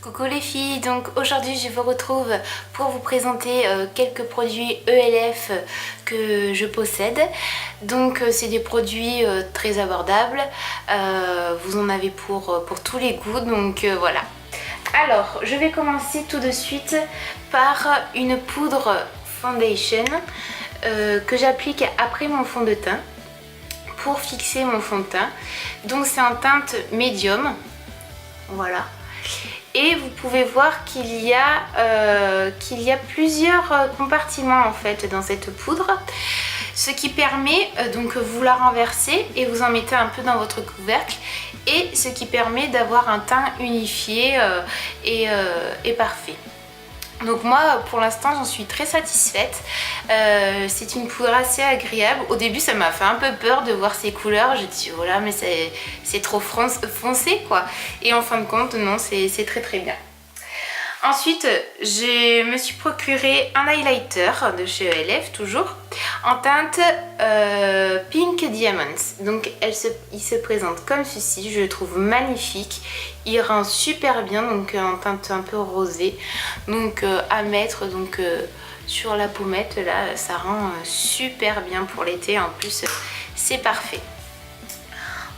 Coucou les filles, donc aujourd'hui je vous retrouve pour vous présenter quelques produits ELF que je possède. Donc c'est des produits très abordables, vous en avez pour tous les goûts, donc voilà. Alors je vais commencer tout de suite par une poudre foundation que j'applique après mon fond de teint pour fixer mon fond de teint. Donc c'est en teinte médium, voilà. Et vous pouvez voir qu'il y a plusieurs compartiments en fait dans cette poudre, ce qui permet, donc vous la renversez et vous en mettez un peu dans votre couvercle, et ce qui permet d'avoir un teint unifié et parfait. Donc moi pour l'instant j'en suis très satisfaite, c'est une poudre assez agréable. Au début ça m'a fait un peu peur de voir ces couleurs, je me dis voilà mais c'est trop foncé quoi, et en fin de compte non, c'est très très bien. Ensuite je me suis procuré un highlighter de chez ELF toujours en teinte Pink Diamonds. Donc il se présente comme ceci, je le trouve magnifique, il rend super bien, donc en teinte un peu rosée, donc à mettre donc sur la pommette là, ça rend super bien pour l'été, en plus c'est parfait.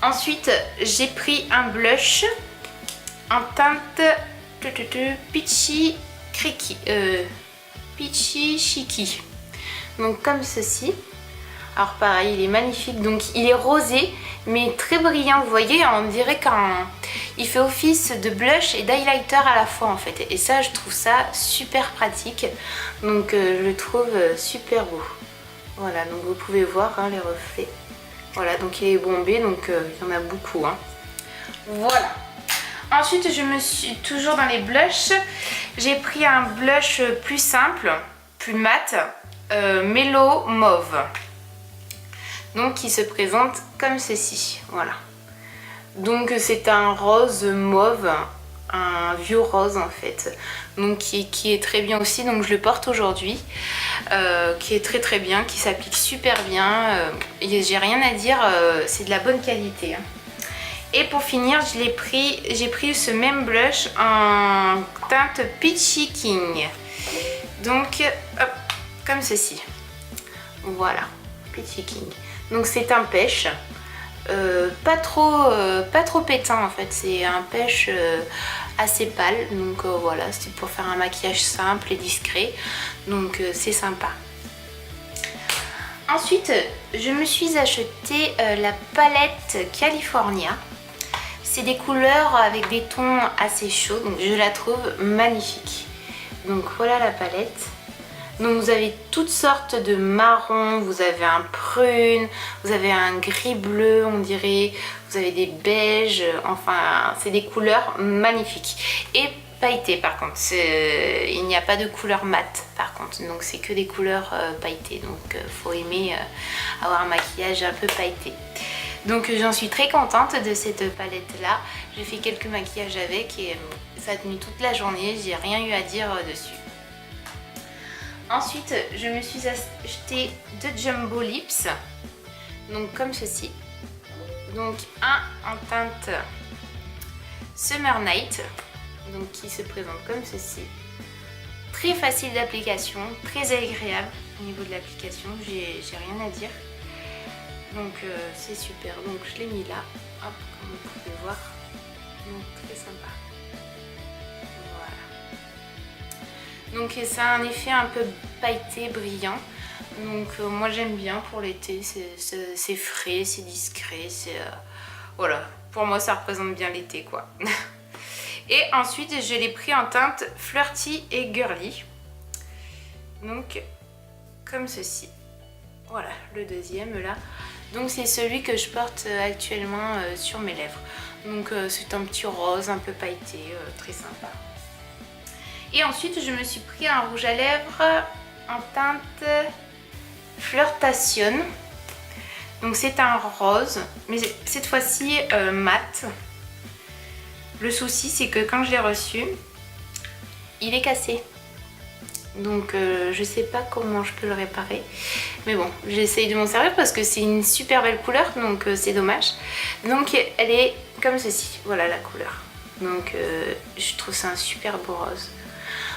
Ensuite j'ai pris un blush en teinte Peachy Chicky, donc comme ceci. Alors pareil, il est magnifique, donc il est rosé mais très brillant, vous voyez, on dirait qu'il fait office de blush et d'highlighter à la fois en fait, et ça je trouve ça super pratique, donc je le trouve super beau. Voilà, donc vous pouvez voir hein, les reflets, voilà, donc il est bombé, donc il y en a beaucoup hein. Voilà. Ensuite je me suis, toujours dans les blushs, j'ai pris un blush plus simple, plus mat, Mellow Mauve, donc qui se présente comme ceci, voilà. Donc c'est un rose mauve, un vieux rose en fait, donc qui est très bien aussi, donc je le porte aujourd'hui, qui est très très bien, qui s'applique super bien, j'ai rien à dire, c'est de la bonne qualité hein. Et pour finir, j'ai pris ce même blush en teinte Peachy King. Donc, hop, comme ceci. Voilà, Peachy King. Donc c'est un pêche, pas trop pétant en fait. C'est un pêche assez pâle. Donc voilà, c'est pour faire un maquillage simple et discret. Donc c'est sympa. Ensuite, je me suis acheté la palette California. C'est des couleurs avec des tons assez chauds, donc je la trouve magnifique. Donc voilà la palette. Donc vous avez toutes sortes de marrons, vous avez un prune, vous avez un gris bleu on dirait, vous avez des beiges, enfin c'est des couleurs magnifiques. Et pailletées par contre, il n'y a pas de couleur mate par contre, donc c'est que des couleurs pailletées, donc faut aimer avoir un maquillage un peu pailleté. Donc j'en suis très contente de cette palette là, j'ai fait quelques maquillages avec et ça a tenu toute la journée, j'ai rien eu à dire dessus. Ensuite je me suis acheté deux Jumbo Lips, donc comme ceci, donc un en teinte Summer Night, donc qui se présente comme ceci, très facile d'application, très agréable au niveau de l'application, j'ai rien à dire. Donc c'est super, donc je l'ai mis là, hop, comme vous pouvez voir, donc très sympa. Voilà. Donc ça a un effet un peu pailleté, brillant, donc moi j'aime bien pour l'été, c'est frais, c'est discret, voilà, pour moi ça représente bien l'été quoi. Et ensuite je l'ai pris en teinte Flirty et Girly, donc comme ceci. Voilà, le deuxième là. Donc c'est celui que je porte actuellement sur mes lèvres. Donc c'est un petit rose un peu pailleté, très sympa. Et ensuite je me suis pris un rouge à lèvres en teinte Flirtation. Donc c'est un rose, mais cette fois-ci mat. Le souci c'est que quand je l'ai reçu, il est cassé. Donc je sais pas comment je peux le réparer, mais bon, j'essaye de m'en servir parce que c'est une super belle couleur, donc c'est dommage. Donc elle est comme ceci, voilà la couleur. Donc je trouve ça un super beau rose.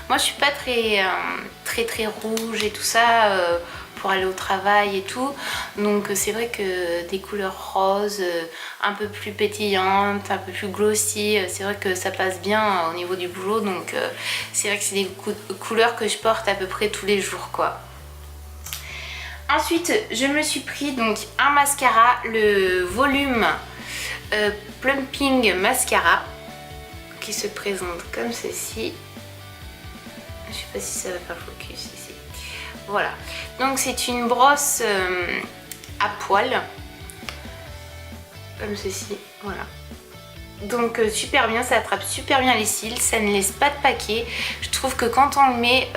Moi je suis pas très rouge et tout ça pour aller au travail et tout. Donc c'est vrai que des couleurs roses, un peu plus pétillantes, un peu plus glossy, c'est vrai que ça passe bien au niveau du boulot. Donc c'est vrai que c'est des couleurs que je porte à peu près tous les jours quoi. Ensuite je me suis pris donc un mascara, le volume Plumping Mascara, qui se présente comme ceci. Je sais pas si ça va faire focus ici. Voilà. Donc c'est une brosse à poils. Comme ceci. Voilà. Donc super bien, ça attrape super bien les cils. Ça ne laisse pas de paquet. Je trouve que quand on le met...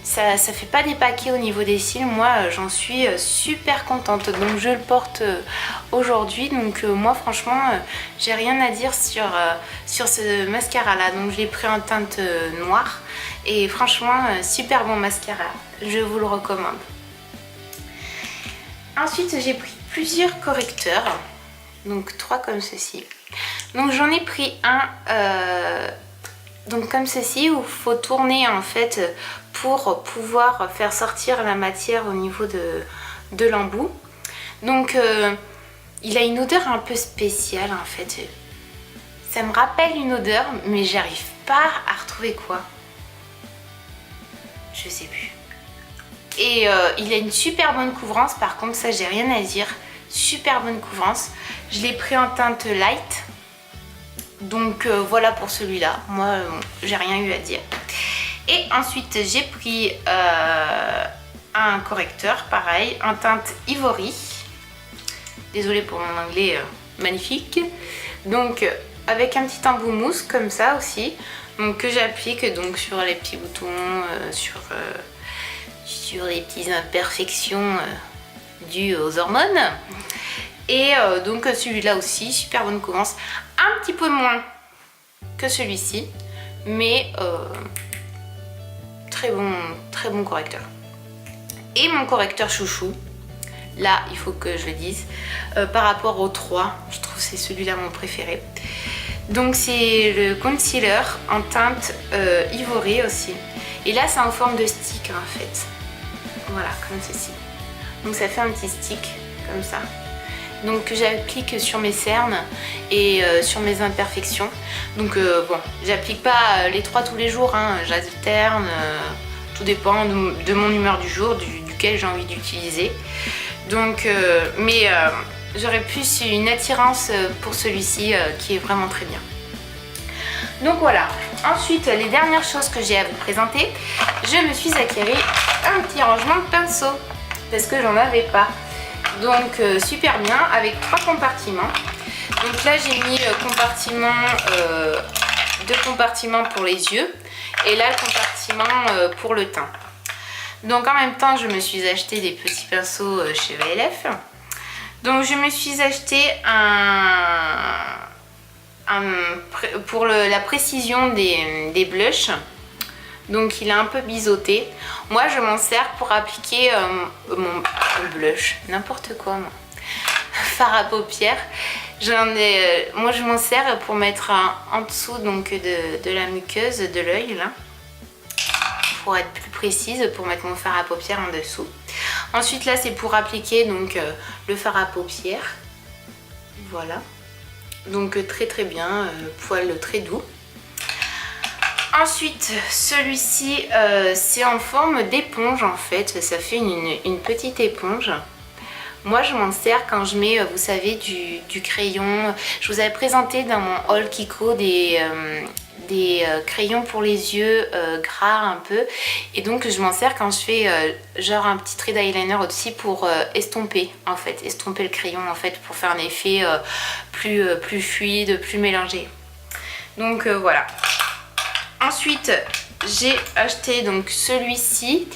ça fait pas des paquets au niveau des cils. Moi j'en suis super contente, donc je le porte aujourd'hui. Donc moi franchement j'ai rien à dire sur ce mascara là. Donc je l'ai pris en teinte noire et franchement super bon mascara, je vous le recommande. Ensuite j'ai pris plusieurs correcteurs, donc 3 comme ceci. Donc j'en ai pris un donc comme ceci, où il faut tourner en fait pour pouvoir faire sortir la matière au niveau de l'embout. Donc il a une odeur un peu spéciale en fait. Ça me rappelle une odeur, mais j'arrive pas à retrouver quoi. Je sais plus. Et il a une super bonne couvrance, par contre ça j'ai rien à dire. Super bonne couvrance. Je l'ai pris en teinte light. Donc voilà pour celui-là, moi j'ai rien eu à dire. Et ensuite j'ai pris un correcteur pareil en teinte Ivory. Désolée pour mon anglais magnifique. Donc avec un petit embout mousse comme ça aussi. Donc que j'applique donc sur les petits boutons, sur les petites imperfections dues aux hormones. Et donc celui-là aussi, super bonne couvrance. Un petit peu moins que celui-ci, mais très bon correcteur. Et mon correcteur chouchou, là il faut que je le dise, par rapport aux 3, je trouve que c'est celui-là mon préféré. Donc c'est le concealer en teinte Ivory aussi. Et là c'est en forme de stick en fait. Voilà, comme ceci. Donc ça fait un petit stick comme ça. Donc que j'applique sur mes cernes et sur mes imperfections. Donc bon, j'applique pas les 3 tous les jours, hein. J'alterne, tout dépend de mon humeur du jour, duquel j'ai envie d'utiliser. Donc, mais j'aurais plus une attirance pour celui-ci qui est vraiment très bien. Donc voilà, ensuite les dernières choses que j'ai à vous présenter, je me suis acquéri un petit rangement de pinceaux parce que j'en avais pas. Donc super bien, avec 3 compartiments. Donc là j'ai mis 2 compartiments pour les yeux et là le compartiment pour le teint. Donc en même temps je me suis acheté des petits pinceaux chez VLF. Donc je me suis acheté pour la précision des blushs. Donc il est un peu biseauté. Moi je m'en sers pour appliquer mon blush, n'importe quoi moi. Fard à paupières. Moi je m'en sers pour mettre en dessous donc de la muqueuse de l'œil là. Pour être plus précise, pour mettre mon fard à paupières en dessous. Ensuite là c'est pour appliquer donc le fard à paupières. Voilà. Donc très bien, poil très doux. Ensuite, celui-ci, c'est en forme d'éponge en fait, ça fait une petite éponge. Moi, je m'en sers quand je mets, vous savez, du crayon. Je vous avais présenté dans mon haul Kiko des crayons pour les yeux gras un peu. Et donc, je m'en sers quand je fais genre un petit trait d'eyeliner au-dessus pour estomper en fait. Estomper le crayon en fait pour faire un effet plus fluide, plus mélangé. Donc voilà. Ensuite, j'ai acheté donc celui-ci.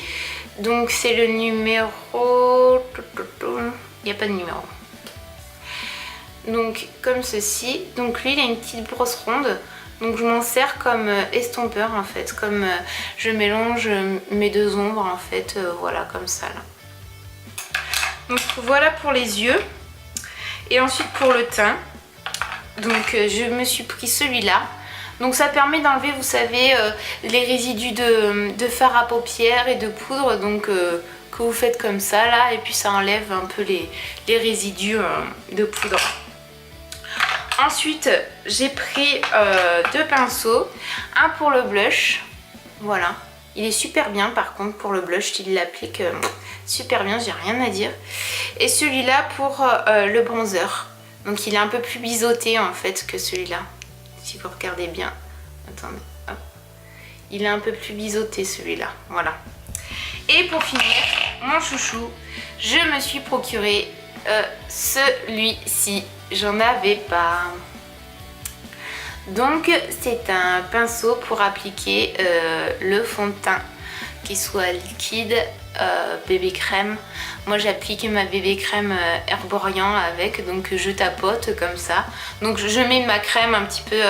Donc c'est le numéro... Il n'y a pas de numéro. Donc comme ceci. Donc lui il a une petite brosse ronde. Donc je m'en sers comme estompeur en fait. Comme je mélange mes 2 ombres en fait. Voilà comme ça là. Donc voilà pour les yeux. Et ensuite pour le teint. Donc je me suis pris celui-là. Donc ça permet d'enlever, vous savez, les résidus de fard à paupières et de poudre. Donc que vous faites comme ça là. Et puis ça enlève un peu les résidus de poudre. Ensuite, j'ai pris 2 pinceaux. Un pour le blush. Voilà. Il est super bien par contre pour le blush. Il l'applique super bien, j'ai rien à dire. Et celui-là pour le bronzer. Donc il est un peu plus biseauté en fait que celui-là. Si vous regardez bien. Attendez. Hop. Il est un peu plus biseauté celui-là. Voilà. Et pour finir, mon chouchou, je me suis procuré celui-ci. J'en avais pas. Donc c'est un pinceau pour appliquer le fond de teint, qu'il soit liquide, bébé crème. Moi j'applique ma bébé crème Herborian avec, donc je tapote comme ça. Donc je mets ma crème un petit peu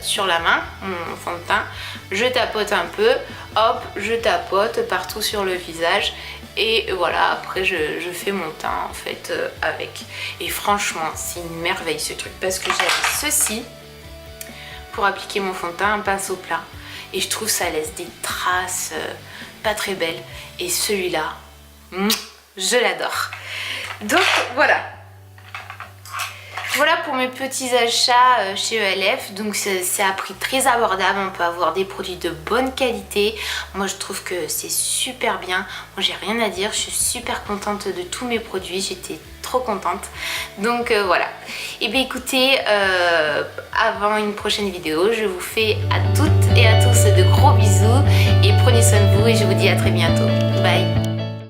sur la main, mon fond de teint. Je tapote un peu, hop, je tapote partout sur le visage. Et voilà, après je fais mon teint en fait avec. Et franchement c'est une merveille ce truc, parce que j'avais ceci pour appliquer mon fond de teint, un pinceau plat. Et je trouve ça laisse des traces pas très belles. Et celui-là, je l'adore. Donc voilà. Voilà pour mes petits achats chez ELF. Donc c'est à prix très abordable. On peut avoir des produits de bonne qualité. Moi je trouve que c'est super bien. Moi j'ai rien à dire. Je suis super contente de tous mes produits. J'étais trop contente. Donc voilà. Et bien écoutez, avant une prochaine vidéo, je vous fais à toutes et à tous de gros bisous. Et prenez soin de vous et je vous dis à très bientôt. Bye.